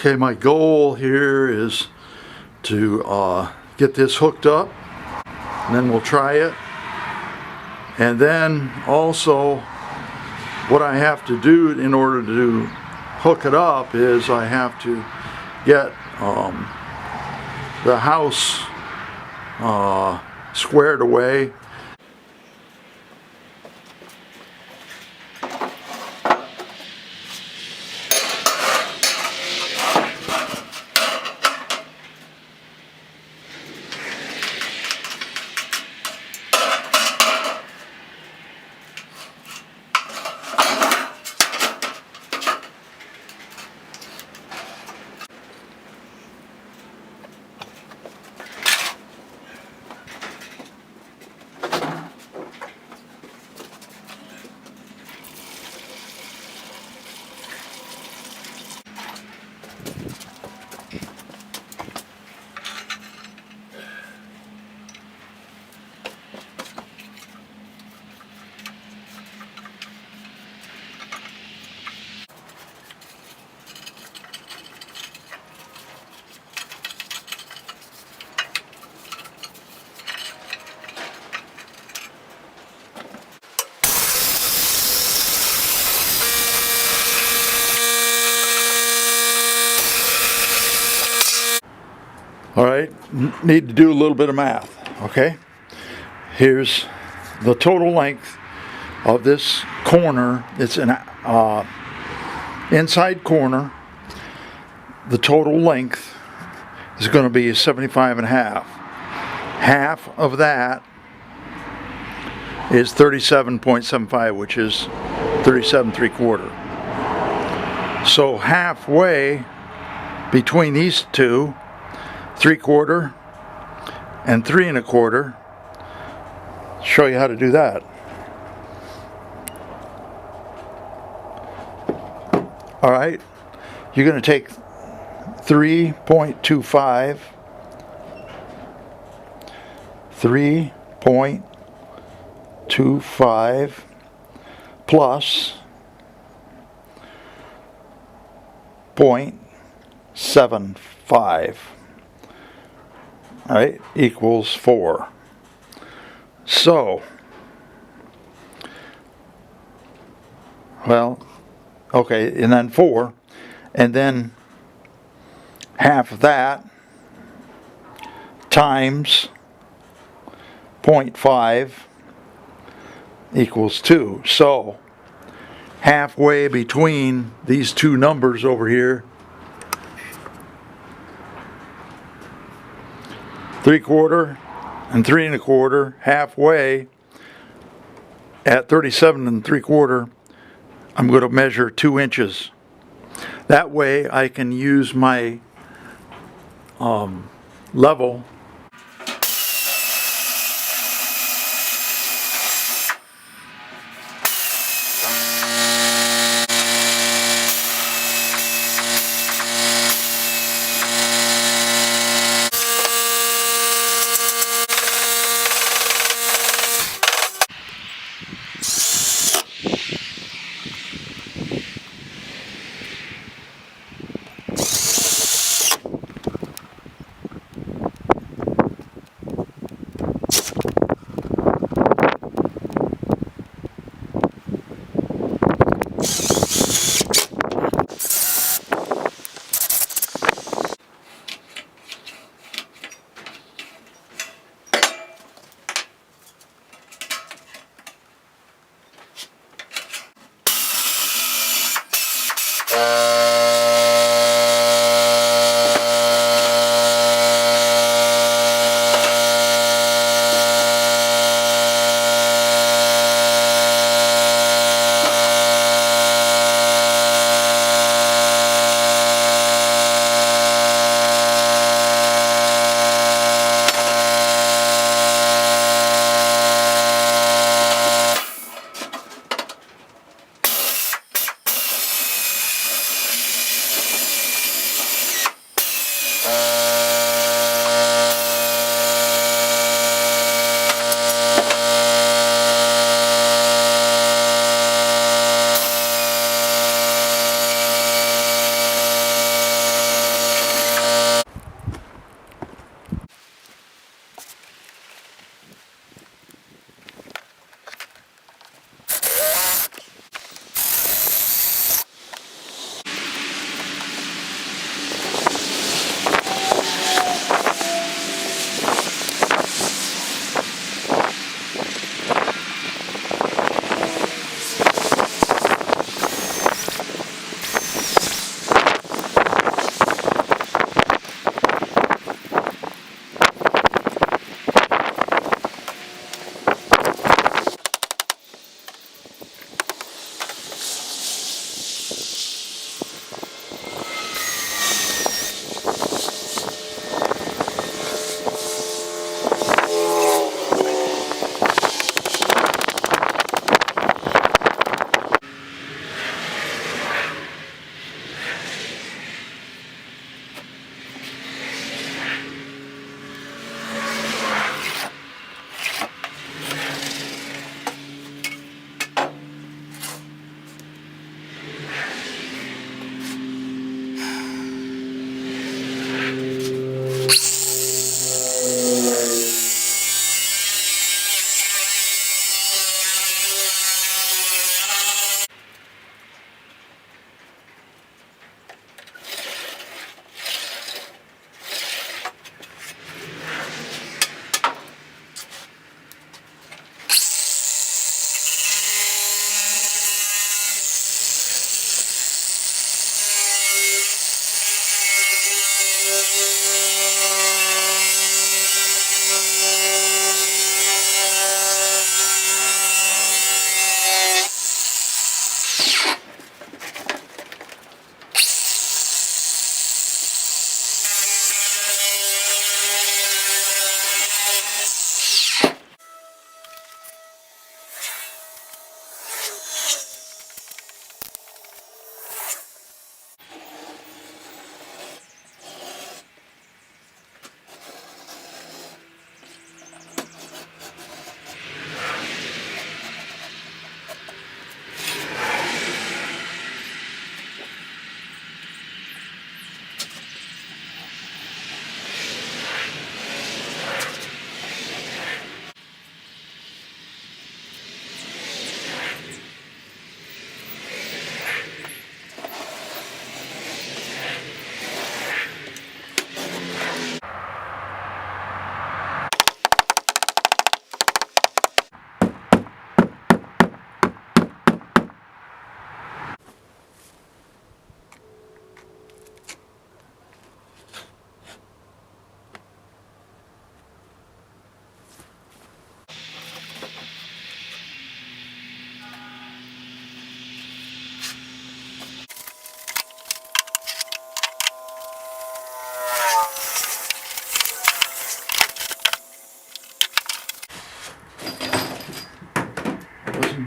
Okay, my goal here is to get this hooked up, and then we'll try it. And then also what I have to do in order to hook it up is I have to get the house squared away. All right, need to do a little bit of math, okay? Here's the total length of this corner. It's an inside corner. The total length is going to be 75 and a half. Half of that is 37.75, which is 37 3/4. So halfway between these two, 3/4 and 3 1/4. Show you how to do that. All right, you're going to take 3.25, 3.25 plus 0.75. All right, equals 4. So, well, okay, and then 4, and then half of that times 0.5 equals 2. So, halfway between these two numbers over here, 3/4 and 3 1/4, halfway at 37 3/4, I'm going to measure 2 inches. That way I can use my level.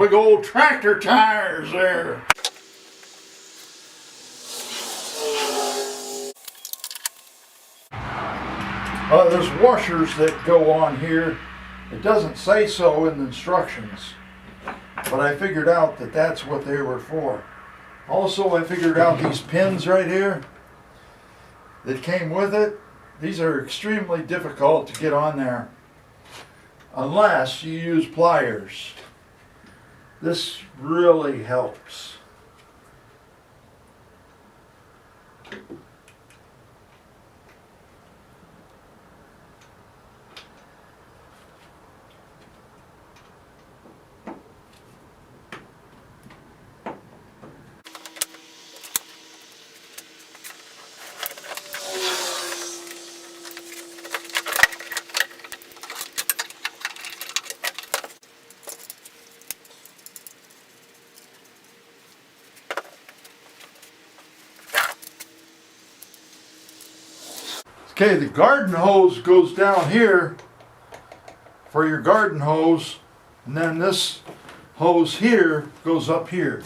big old tractor tires there. There's washers that go on here. It doesn't say so in the instructions, but I figured out that that's what they were for. Also, I figured out these pins right here that came with it. These are extremely difficult to get on there unless you use pliers. This really helps. Okay, the garden hose goes down here for your garden hose, and then this hose here goes up here.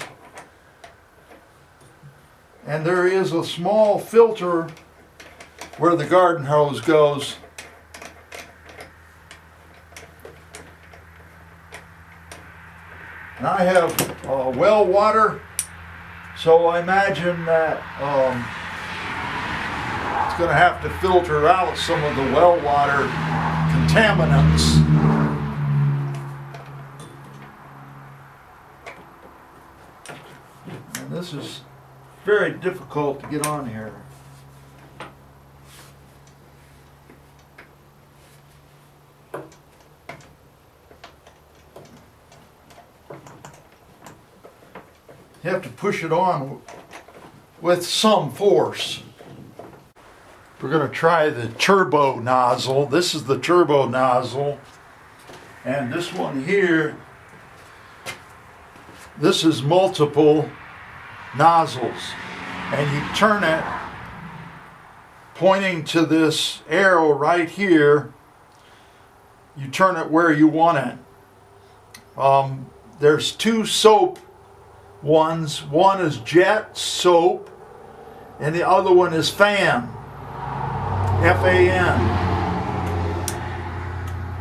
And there is a small filter where the garden hose goes. And I have well water, so I imagine that it's going to have to filter out some of the well water contaminants. And this is very difficult to get on here. You have to push it on with some force. We're going to try the turbo nozzle. This is the turbo nozzle. And this one here, this is multiple nozzles. And you turn it pointing to this arrow right here. You turn it where you want it. There's two soap ones. One is jet soap and the other one is fan. F-A-N.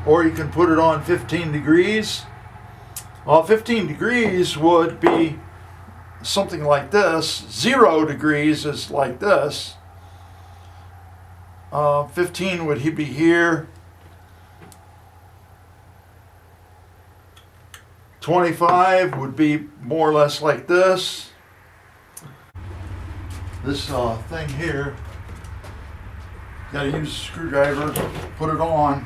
Or you can put it on 15 degrees. 15 degrees would be something like this. 0 degrees is like this. 15 would be here. 25 would be more or less like this. This thing here, got to use a screwdriver, put it on.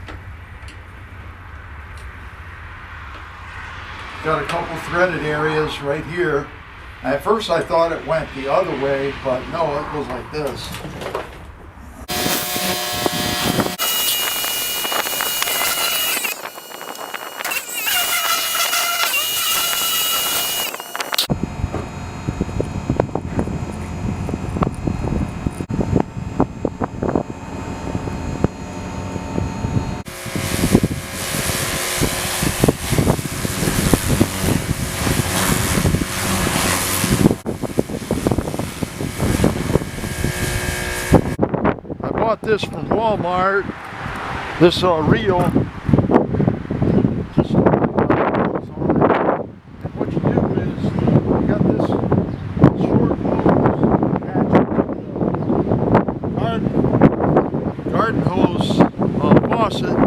Got a couple threaded areas right here. At first I thought it went the other way, but no, it goes like this. Bought this from Walmart, this reel. Just and what you do is you got this short hose attached to the garden hose faucet,